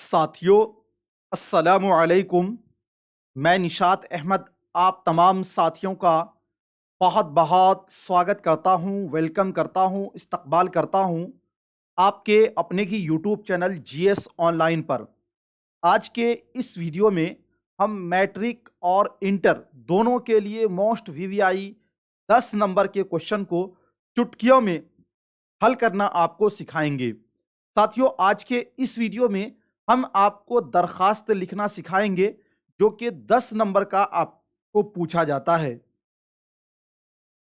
साथियों, अस्सलामु अलैकुम। मैं निशात अहमद आप तमाम साथियों का बहुत बहुत स्वागत करता हूं, वेलकम करता हूं, इस्तकबाल करता हूं आपके अपने ही यूट्यूब चैनल जीएस ऑनलाइन पर। आज के इस वीडियो में हम मैट्रिक और इंटर दोनों के लिए मोस्ट वीवीआई 10 नंबर के क्वेश्चन को चुटकियों में हल करना आपको सिखाएंगे। साथियों, आज के इस वीडियो में हम आपको दरखास्त लिखना सिखाएंगे जो कि 10 नंबर का आपको पूछा जाता है।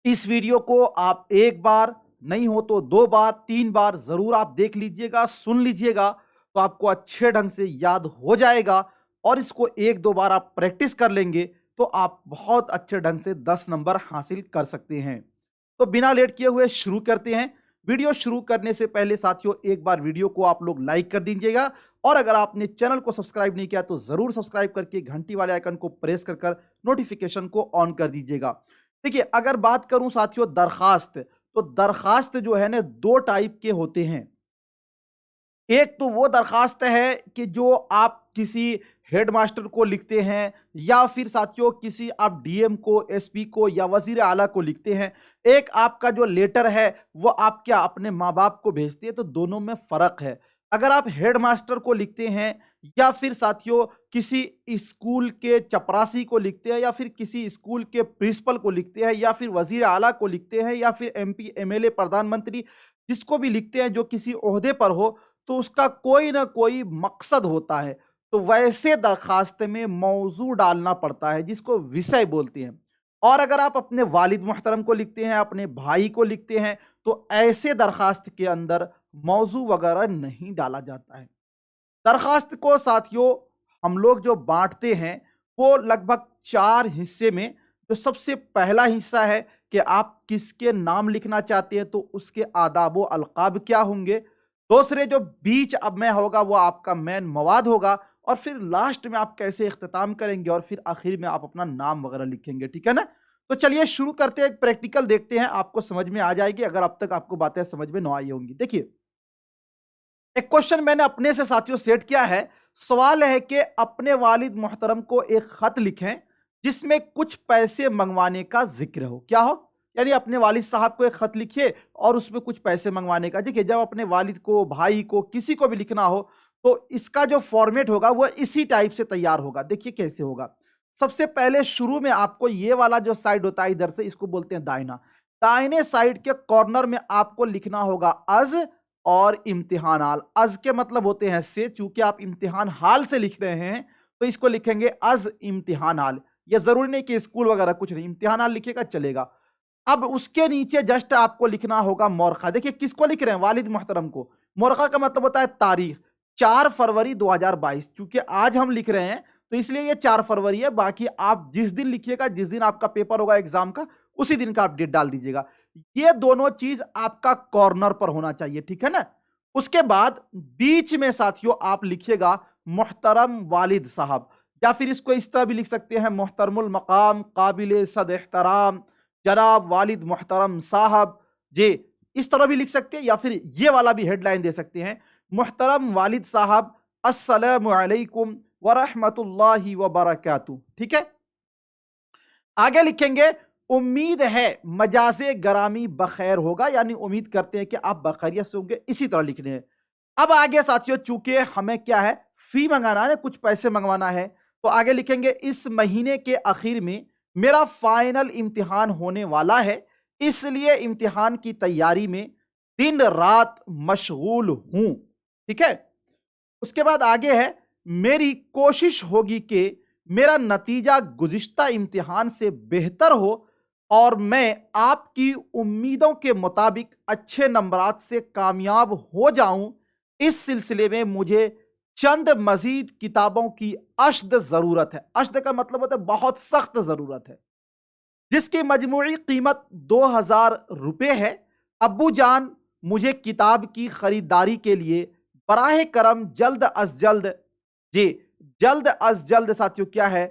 इस वीडियो को आप एक बार नहीं हो तो दो बार, तीन बार जरूर आप देख लीजिएगा, सुन लीजिएगा, तो आपको अच्छे ढंग से याद हो जाएगा। और इसको एक दो बार आप प्रैक्टिस कर लेंगे तो आप बहुत अच्छे ढंग से 10 नंबर हासिल कर सकते हैं। तो बिना लेट किए हुए शुरू करते हैं। वीडियो शुरू करने से पहले साथियों, एक बार वीडियो को आप लोग लाइक कर दीजिएगा, और अगर आपने चैनल को सब्सक्राइब नहीं किया तो जरूर सब्सक्राइब करके घंटी वाले आइकन को प्रेस कर नोटिफिकेशन को ऑन कर दीजिएगा। देखिए, अगर बात करूं साथियों दरखास्त, तो दरखास्त जो है ना, दो टाइप के होते हैं। एक तो वो दरखास्त है कि जो आप किसी हेडमास्टर को लिखते हैं, या फिर साथियों किसी आप डीएम को, एसपी को, या वजीर आला को लिखते हैं। एक आपका जो लेटर है वो आप क्या अपने माँ बाप को भेजते हैं, तो दोनों में फर्क है। अगर आप हेडमास्टर को लिखते हैं, या फिर साथियों किसी स्कूल के चपरासी को लिखते हैं, या फिर किसी स्कूल के प्रिंसिपल को लिखते हैं, या फिर वजीर आला को लिखते हैं, या फिर एमपी, एमएलए, प्रधानमंत्री, जिसको भी लिखते हैं जो किसी ओहदे पर हो, तो उसका कोई ना कोई मकसद होता है। तो वैसे दरखास्त में मौजू डालना पड़ता है जिसको विषय बोलते हैं। और अगर आप अपने वालिद मुहतरम को लिखते हैं, अपने भाई को लिखते हैं, तो ऐसे दरखास्त के अंदर मौजू वगैरह नहीं डाला जाता है। दरखास्त को साथियों हम लोग जो बांटते हैं वो लगभग चार हिस्से में। जो सबसे पहला हिस्सा है कि आप किसके नाम लिखना चाहते हैं, तो उसके आदाब व अलकाब क्या होंगे। दूसरे जो बीच अब में होगा वो आपका मेन मवाद होगा, और फिर लास्ट में आप कैसे इख्तिताम करेंगे, और फिर आखिर में आप अपना नाम वगैरह लिखेंगे। ठीक है ना। तो चलिए शुरू करते हैं, एक प्रैक्टिकल देखते हैं, आपको समझ में आ जाएगी अगर अब तक आपको बातें समझ में ना आई होंगी। देखिए, एक क्वेश्चन मैंने अपने से साथियों सेट किया है। सवाल है कि अपने वालिद मोहतरम को एक खत लिखें जिसमें कुछ पैसे मंगवाने का जिक्र हो। क्या हो? यानी अपने वालिद साहब को एक खत लिखिए और उसमें कुछ पैसे मंगवाने का। देखिए, जब अपने वालिद को, भाई को, किसी को भी लिखना हो तो इसका जो फॉर्मेट होगा वो इसी टाइप से तैयार होगा। देखिए कैसे होगा। सबसे पहले शुरू में आपको ये वाला जो साइड होता है इधर से, इसको बोलते हैं दाहिना। दाहिने साइड के कॉर्नर में आपको लिखना होगा अज और इम्तिहान हाल। अज के मतलब होते हैं से, चूंकि आप इम्तिहान हाल से लिख रहे हैं तो इसको लिखेंगे अज इम्तिहान हाल। यह जरूरी नहीं कि स्कूल वगैरह कुछ नहीं, इम्तिहान हाल लिखेगा चलेगा। अब उसके नीचे जस्ट आपको लिखना होगा मोरखा। देखिए किसको लिख रहे हैं, वालिद मोहतरम को। मोरखा का मतलब होता है तारीख, 4 फरवरी 2022। चूंकि आज हम लिख रहे हैं तो इसलिए ये 4 फरवरी है। बाकी आप जिस दिन लिखिएगा, जिस दिन आपका पेपर होगा एग्जाम का, उसी दिन का आप डेट डाल दीजिएगा। ये दोनों चीज आपका कॉर्नर पर होना चाहिए। ठीक है ना। उसके बाद बीच में साथियों आप लिखिएगा मोहतरम वालिद साहब, या फिर इसको इस तरह भी लिख सकते हैं मोहतरमुल मकाम काबिल सद एहतराम जनाब वालिद मोहतरम साहब जे। इस तरह भी लिख सकते हैं, या फिर ये वाला भी हेडलाइन दे सकते हैं मोहतरम वालिद साहब अस्सलामु अलैकुम व रहमतुल्लाहि व बरकातुहू। ठीक है। आगे लिखेंगे उम्मीद है मजाजे गरामी बखैर होगा, यानी उम्मीद करते हैं कि आप बखैरियत से होंगे। इसी तरह लिखने हैं। अब आगे साथियों चूंकि हमें क्या है, फी मंगाना है, कुछ पैसे मंगवाना है, तो आगे लिखेंगे इस महीने के आखिर में मेरा फाइनल इम्तिहान होने वाला है, इसलिए इम्तिहान की तैयारी में दिन रात मशगूल हूं। ठीक है। उसके बाद आगे है मेरी कोशिश होगी कि मेरा नतीजा गुज़िश्ता इम्तिहान से बेहतर हो और मैं आपकी उम्मीदों के मुताबिक अच्छे नंबरात से कामयाब हो जाऊं। इस सिलसिले में मुझे चंद मजीद किताबों की अशद ज़रूरत है। अशद का मतलब होता है बहुत सख्त ज़रूरत है, जिसकी मजमूई कीमत 2000 रुपये है। अब्बू जान, मुझे किताब की खरीदारी के लिए बराह करम जल्द अज जल्द, जी जल्द अज जल्द साथियों क्या है,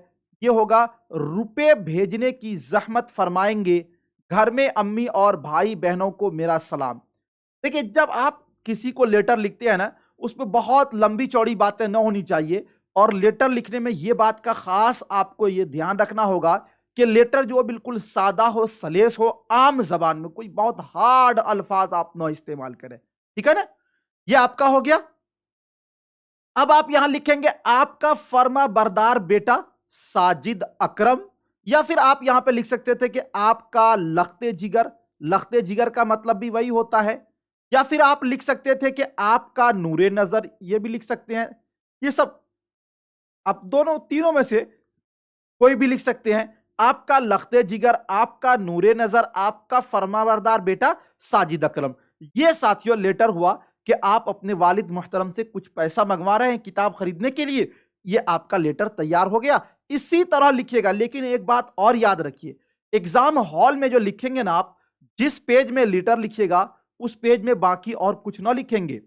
ये होगा रुपए भेजने की जहमत फरमाएंगे। घर में अम्मी और भाई बहनों को मेरा सलाम। देखिए, जब आप किसी को लेटर लिखते हैं ना, उसमें बहुत लंबी चौड़ी बातें न होनी चाहिए। और लेटर लिखने में ये बात का खास आपको ये ध्यान रखना होगा कि लेटर जो बिल्कुल सादा हो, सलेस हो, आम जबान में, कोई बहुत हार्ड अल्फाज आप न इस्तेमाल करें। ठीक है ना? ये आपका हो गया। अब आप यहां लिखेंगे आपका फर्मा बरदार बेटा साजिद अकरम, या फिर आप यहां पे लिख सकते थे कि आपका लख्ते जिगर। लख्ते जिगर का मतलब भी वही होता है। या फिर आप लिख सकते थे कि आपका नूरे नजर, ये भी लिख सकते हैं। ये सब आप दोनों तीनों में से कोई भी लिख सकते हैं। आपका लख्ते जिगर, आपका नूरे नजर, आपका फरमाबरदार बेटा साजिद अकरम। ये साथियों लेटर हुआ कि आप अपने वालिद मुहतरम से कुछ पैसा मंगवा रहे हैं किताब खरीदने के लिए। ये आपका लेटर तैयार हो गया। इसी तरह लिखिएगा, लेकिन एक बात और याद रखिए, एग्जाम हॉल में जो लिखेंगे ना आप, जिस पेज में लेटर लिखिएगा उस पेज में बाकी और कुछ ना लिखेंगे।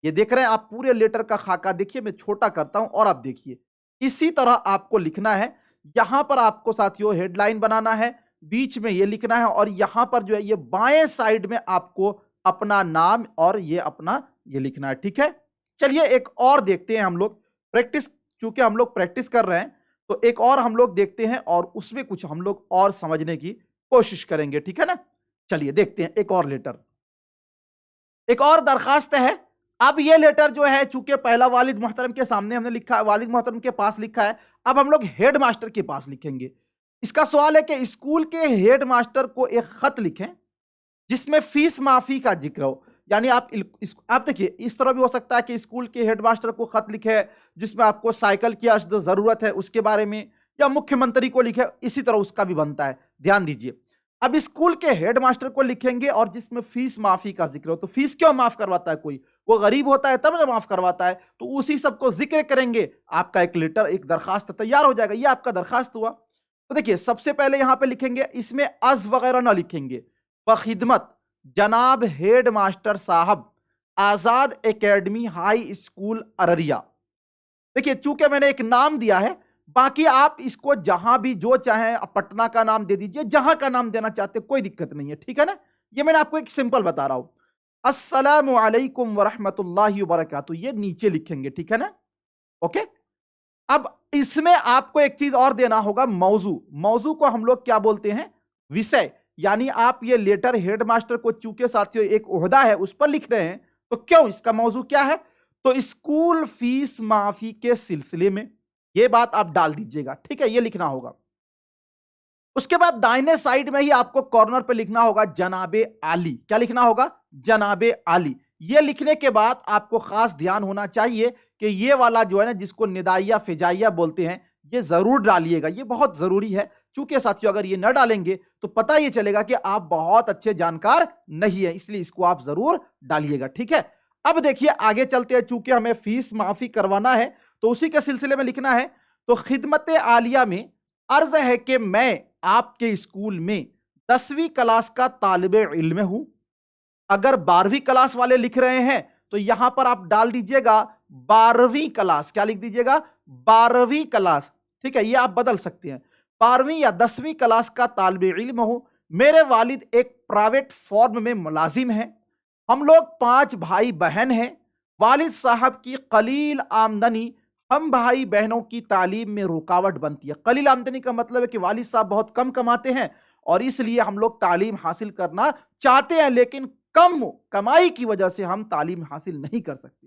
ये देख रहे हैं आप, पूरे लेटर का खाका देखिए, मैं छोटा करता हूं और आप देखिए। इसी तरह आपको लिखना है। यहां पर आपको साथियों हेडलाइन बनाना है, बीच में ये लिखना है, और यहां पर जो है ये बाएं साइड में आपको अपना नाम और ये अपना ये लिखना है। ठीक है? चलिए एक और देखते हैं हम लोग प्रैक्टिस, चूंकि हम लोग प्रैक्टिस कर रहे हैं तो एक और हम लोग देखते हैं और उसमें कुछ हम लोग और समझने की कोशिश करेंगे। ठीक है ना? चलिए देखते हैं एक और लेटर, एक और दरखास्त है। अब ये लेटर जो है, चूंकि पहला वालिद मोहतरम के सामने हमने लिखा है, वालिद मोहतरम के पास लिखा है, अब हम लोग हेड मास्टर के पास लिखेंगे। इसका सवाल है कि स्कूल के हेड मास्टर को एक खत लिखें जिसमें फीस माफी का जिक्र हो। यानी आप देखिए, इस तरह भी हो सकता है कि स्कूल के हेडमास्टर को खत लिखे जिसमें आपको साइकिल की अशद जरूरत है उसके बारे में, या मुख्यमंत्री को लिखे, इसी तरह उसका भी बनता है। ध्यान दीजिए, अब स्कूल के हेडमास्टर को लिखेंगे और जिसमें फीस माफी का जिक्र हो। तो फीस क्यों माफ करवाता है कोई? वो गरीब होता है तब ना माफ करवाता है। तो उसी सबको जिक्र करेंगे, आपका एक लेटर, एक दरखास्त तैयार हो जाएगा। ये आपका दरखास्त हुआ। तो देखिए सबसे पहले यहां पे लिखेंगे, इसमें अज वगैरह ना लिखेंगे, बखिदमत जनाब हेड मास्टर साहब, आजाद एकेडमी हाई स्कूल अररिया। देखिए चूंकि मैंने एक नाम दिया है, बाकी आप इसको जहां भी जो चाहें, पटना का नाम दे दीजिए, जहां का नाम देना चाहते कोई दिक्कत नहीं है। ठीक है ना? ये मैंने आपको एक सिंपल बता रहा हूं। अस्सलामु अलैकुम वरहमतुल्लाहि वबरकातुहू, ये नीचे लिखेंगे। ठीक है ना? ओके। अब इसमें आपको एक चीज और देना होगा, मौजू। मौजू को हम लोग क्या बोलते हैं? विषय। यानी आप ये लेटर हेडमास्टर को, चूंकि साथियों एक ओहदा है उस पर लिख रहे हैं, तो क्यों, इसका मौजू क्या है? तो स्कूल फीस माफी के सिलसिले में, ये बात आप डाल दीजिएगा। ठीक है? ये लिखना होगा। उसके बाद दाहिने साइड में ही आपको कॉर्नर पे लिखना होगा जनाबे आली। क्या लिखना होगा? जनाबे आली। ये लिखने के बाद आपको खास ध्यान होना चाहिए कि ये वाला जो है ना, जिसको निदाइया फिजाइया बोलते हैं, ये जरूर डालिएगा। ये बहुत जरूरी है, चूंकि साथियों अगर ये न डालेंगे तो पता ये चलेगा कि आप बहुत अच्छे जानकार नहीं है, इसलिए इसको आप जरूर डालिएगा। ठीक है? अब देखिए आगे चलते हैं, चूंकि हमें फीस माफी करवाना है तो उसी के सिलसिले में लिखना है। तो खिदमत आलिया में अर्ज है कि मैं आपके स्कूल में 10वीं क्लास का तालिब इल्म हूं। अगर 12वीं क्लास वाले लिख रहे हैं तो यहां पर आप डाल दीजिएगा 12वीं क्लास। क्या लिख दीजिएगा? 12वीं क्लास। ठीक है? ये आप बदल सकते हैं, 12वीं या 10वीं क्लास का तालिब इल्म हूं। मेरे वालिद एक प्राइवेट फॉर्म में मुलाजिम हैं। हम लोग 5 भाई बहन हैं। वालिद साहब की कलील आमदनी हम भाई बहनों की तालीम में रुकावट बनती है। कलील आमदनी का मतलब है कि वालिद साहब बहुत कम कमाते हैं और इसलिए हम लोग तालीम हासिल करना चाहते हैं, लेकिन कम कमाई की वजह से हम तालीम हासिल नहीं कर सकते।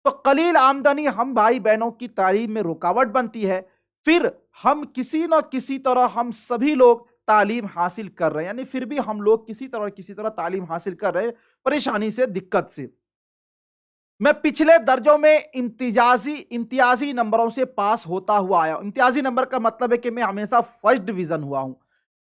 तो कलील आमदनी हम भाई बहनों की तालीम में रुकावट बनती है। फिर हम किसी न किसी तरह, हम सभी लोग तालीम हासिल कर रहे हैं, यानी फिर भी हम लोग किसी तरह तालीम हासिल कर रहे हैं, परेशानी से, दिक्कत से। मैं पिछले दर्जों में इम्तियाजी नंबरों से पास होता हुआ आया। इम्तियाजी नंबर का मतलब है कि मैं हमेशा फर्स्ट डिवीजन हुआ हूं।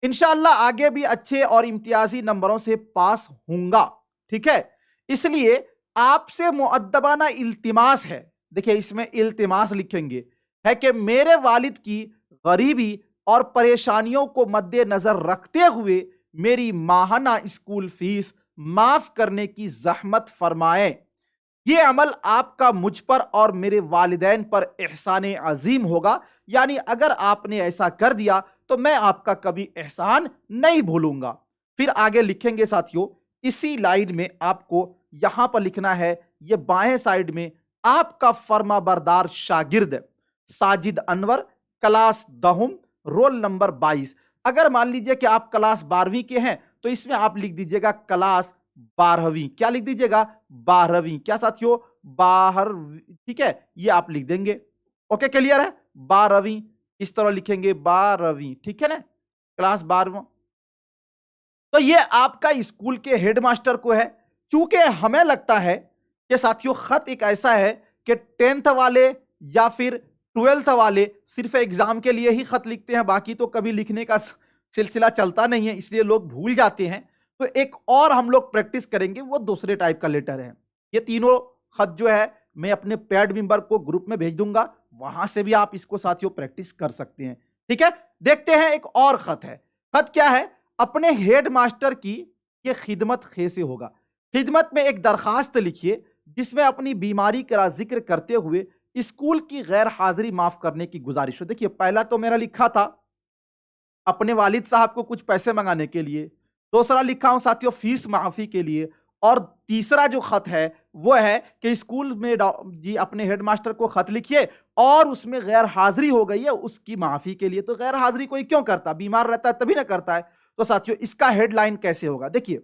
इंशाअल्लाह आगे भी अच्छे और इम्तियाजी नंबरों से पास होऊंगा। ठीक है? इसलिए आपसे मुअद्दबाना इल्तिमास है, देखिए इसमें इल्तिमास लिखेंगे, है कि मेरे वालिद की गरीबी और परेशानियों को मद्देनजर रखते हुए मेरी माहाना स्कूल फीस माफ करने की जहमत फरमाएं। ये अमल आपका मुझ पर और मेरे वालिदैन पर एहसान अजीम होगा। यानी अगर आपने ऐसा कर दिया तो मैं आपका कभी एहसान नहीं भूलूंगा। फिर आगे लिखेंगे साथियों, इसी लाइन में आपको यहां पर लिखना है, ये बाएं साइड में आपका फर्माबरदार शागिर्द साजिद अनवर, क्लास दहुम, रोल नंबर 22। अगर मान लीजिए कि आप क्लास 12वीं के हैं तो इसमें आप लिख दीजिएगा क्लास 12वीं। क्या लिख दीजिएगा? 12वीं। क्या साथियों? 12वीं। ठीक है, ये आप लिख देंगे। ओके, क्लियर है? 12वीं इस तरह लिखेंगे, 12वीं। ठीक है ना, क्लास 12वां। तो ये आपका स्कूल के हेडमास्टर को है। चूंकि हमें लगता है कि साथियों खत एक ऐसा है कि 10th वाले या फिर 12th वाले सिर्फ एग्जाम के लिए ही खत लिखते हैं, बाकी तो कभी लिखने का सिलसिला चलता नहीं है, इसलिए लोग भूल जाते हैं। तो एक और हम लोग प्रैक्टिस करेंगे, वो दूसरे टाइप का लेटर है। ये तीनों खत जो है मैं अपने पैड मेंबर को ग्रुप में भेज दूंगा, वहां से भी आप इसको साथियों प्रैक्टिस कर सकते हैं। ठीक है, देखते हैं एक और खत है। खत क्या है? अपने हेड मास्टर की ये खिदमत कैसे होगा। खिदमत में एक दरखास्त लिखिए जिसमें अपनी बीमारी का जिक्र करते हुए स्कूल की गैर हाजिरी माफ करने की गुजारिश हो। देखिए, पहला तो मेरा लिखा था अपने वालिद साहब को कुछ पैसे मंगाने के लिए, दूसरा लिखा हूं साथियों फीस माफी के लिए, और तीसरा जो खत है वो है कि स्कूल में जी अपने हेडमास्टर को खत लिखिए और उसमें गैर हाजिरी हो गई है उसकी माफी के लिए। तो गैर हाजिरी कोई क्यों करता? बीमार रहता है तभी ना करता है। तो साथियों इसका हेडलाइन कैसे होगा? देखिए,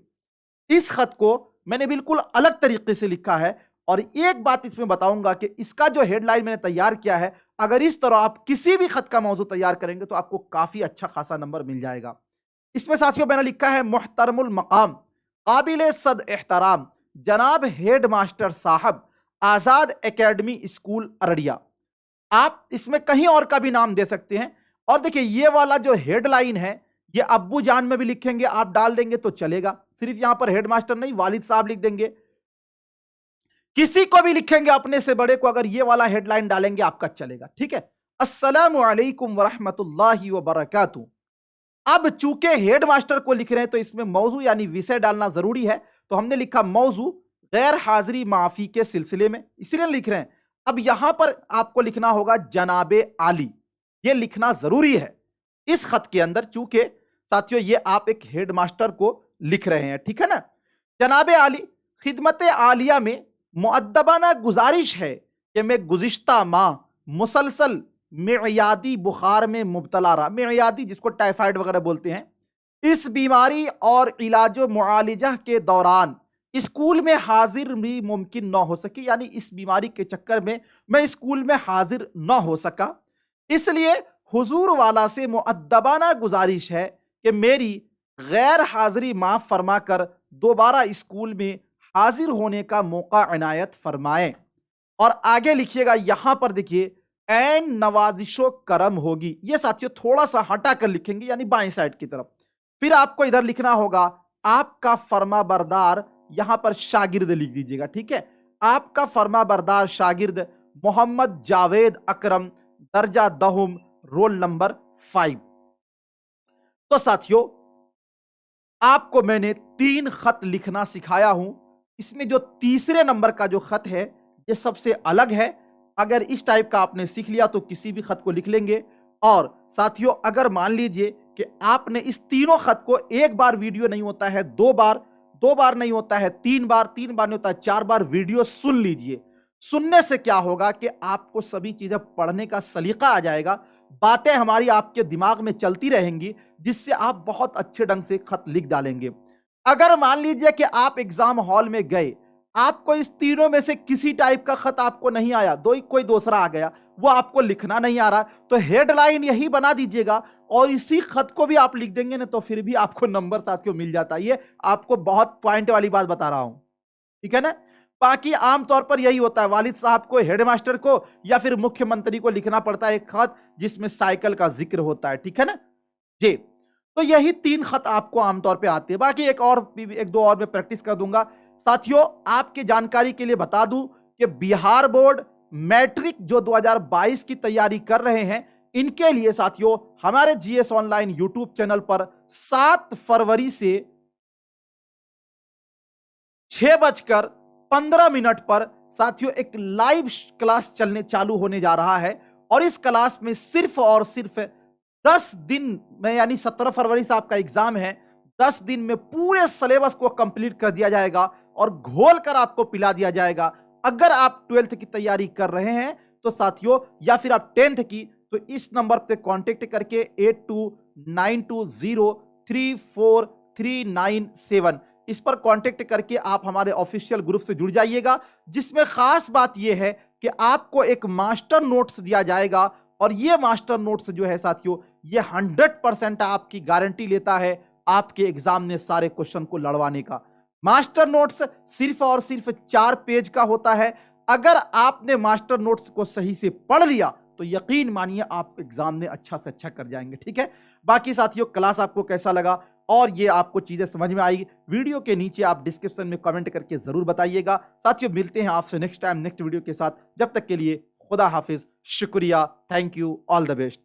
इस खत को मैंने बिल्कुल अलग तरीके से लिखा है, और एक बात इसमें बताऊंगा कि इसका जो हेडलाइन मैंने तैयार किया है, अगर इस तरह आप किसी भी खत का मौजू तैयार करेंगे तो आपको काफी अच्छा खासा नंबर मिल जाएगा। इसमें साथियों मैंने लिखा है, मुहतरमुल मकाम काबिल सद एहतराम जनाब हेड मास्टर साहब, आजाद एकेडमी स्कूल अररिया। आप इसमें कहीं और का भी नाम दे सकते हैं। और देखिए, ये वाला जो हेडलाइन है ये अब्बू जान में भी लिखेंगे, आप डाल देंगे तो चलेगा। सिर्फ यहां पर हेडमास्टर नहीं, वालिद साहब लिख देंगे, किसी को भी लिखेंगे अपने से बड़े को, अगर ये वाला हेडलाइन डालेंगे आपका चलेगा। ठीक है, अस्सलामु अलैकुम वरहमतुल्लाहि वबरकातुहू। अब चूंकि हेडमास्टर को लिख रहे हैं तो इसमें मौजू यानी विषय डालना जरूरी है, तो हमने लिखा मौजू गैर हाजिरी माफी के सिलसिले में, इसलिए लिख रहे हैं। अब यहां पर आपको लिखना होगा जनाबे आली, ये लिखना जरूरी है इस खत के अंदर, चूंकि साथियों ये आप एक हेडमास्टर को लिख रहे हैं। ठीक है ना, जनाबे आली, खिदमत आलिया में मुअद्दबाना गुजारिश है कि मैं गुज़िश्ता माह मुसलसल मियादी बुखार में मुब्तला रहा। मियादी जिसको टाइफाइड वगैरह बोलते हैं, इस बीमारी और इलाजो मुआलिजा के दौरान स्कूल में हाजिर भी मुमकिन न हो सकी, यानी इस बीमारी के चक्कर में मैं स्कूल में हाजिर न हो सका। इसलिए हुजूर वाला से मुअद्दबाना गुजारिश है कि मेरी गैर हाजिरी माफ फरमा कर दोबारा स्कूल में हाजिर होने का मौका इनायत फरमाएं। और आगे लिखिएगा, यहां पर देखिए, एन नवाजिशो करम होगी, ये साथियों थोड़ा सा हटा कर लिखेंगे यानी बाएं साइड की तरफ। फिर आपको इधर लिखना होगा आपका फर्मा बरदार, यहां पर शागिर्द लिख दीजिएगा। ठीक है, आपका फर्मा बरदार शागिर्द मोहम्मद जावेद अकरम, दर्जा दहुम, रोल नंबर 5। तो साथियों आपको मैंने 3 खत लिखना सिखाया हूं। इसमें जो तीसरे नंबर का जो खत है ये सबसे अलग है। अगर इस टाइप का आपने सीख लिया तो किसी भी खत को लिख लेंगे। और साथियों अगर मान लीजिए कि आपने इस तीनों खत को एक बार वीडियो नहीं होता है, 2 बार, 2 बार नहीं होता है 3 बार, 3 बार नहीं होता है 4 बार वीडियो सुन लीजिए। सुनने से क्या होगा कि आपको सभी चीजें पढ़ने का सलीका आ जाएगा, बातें हमारी आपके दिमाग में चलती रहेंगी, जिससे आप बहुत अच्छे ढंग से खत लिख डालेंगे। अगर मान लीजिए कि आप एग्जाम हॉल में गए, आपको इस तीनों में से किसी टाइप का खत आपको नहीं आया, कोई दूसरा आ गया, वो आपको लिखना नहीं आ रहा, तो हेडलाइन यही बना दीजिएगा और इसी खत को भी आप लिख देंगे ना, तो फिर भी आपको नंबर साथियों मिल जाता है। ये आपको बहुत पॉइंट वाली बात बता रहा हूं, ठीक है ना। बाकी आमतौर पर यही होता है, वालिद साहब को, हेडमास्टर को या फिर मुख्यमंत्री को लिखना पड़ता है एक खत जिसमें साइकिल का जिक्र होता है, ठीक है ना जी। तो यही 3 खत आपको आमतौर पे आते हैं। बाकी एक दो और मैं प्रैक्टिस कर दूंगा। साथियों आपकी जानकारी के लिए बता दूं कि बिहार बोर्ड मैट्रिक जो 2022 की तैयारी कर रहे हैं, इनके लिए साथियों हमारे जीएस ऑनलाइन यूट्यूब चैनल पर 7 फरवरी से 6:15 पर साथियों एक लाइव क्लास चालू होने जा रहा है। और इस क्लास में सिर्फ और सिर्फ 10 दिन में, यानी 17 फरवरी से आपका एग्जाम है, 10 दिन में पूरे सिलेबस को कंप्लीट कर दिया जाएगा और घोल कर आपको पिला दिया जाएगा। अगर आप 12th की तैयारी कर रहे हैं तो साथियों, या फिर आप 10th की, तो इस नंबर पे कांटेक्ट करके 8292034397 इस पर कांटेक्ट करके आप हमारे ऑफिशियल ग्रुप से जुड़ जाइएगा, जिसमें खास बात यह है कि आपको एक मास्टर नोट्स दिया जाएगा। और ये मास्टर नोट्स जो है साथियों, ये 100% आपकी गारंटी लेता है आपके एग्जाम में सारे क्वेश्चन को लड़वाने का। मास्टर नोट्स सिर्फ और सिर्फ 4 पेज का होता है। अगर आपने मास्टर नोट्स को सही से पढ़ लिया तो यकीन मानिए आप एग्जाम में अच्छा से अच्छा कर जाएंगे। ठीक है, बाकी साथियों क्लास आपको कैसा लगा और ये आपको चीजें समझ में आई, वीडियो के नीचे आप डिस्क्रिप्शन में कमेंट करके जरूर बताइएगा। साथियों मिलते हैं आपसे नेक्स्ट टाइम नेक्स्ट वीडियो के साथ, जब तक के लिए खुदा हाफिज, शुक्रिया, thank you, all the best.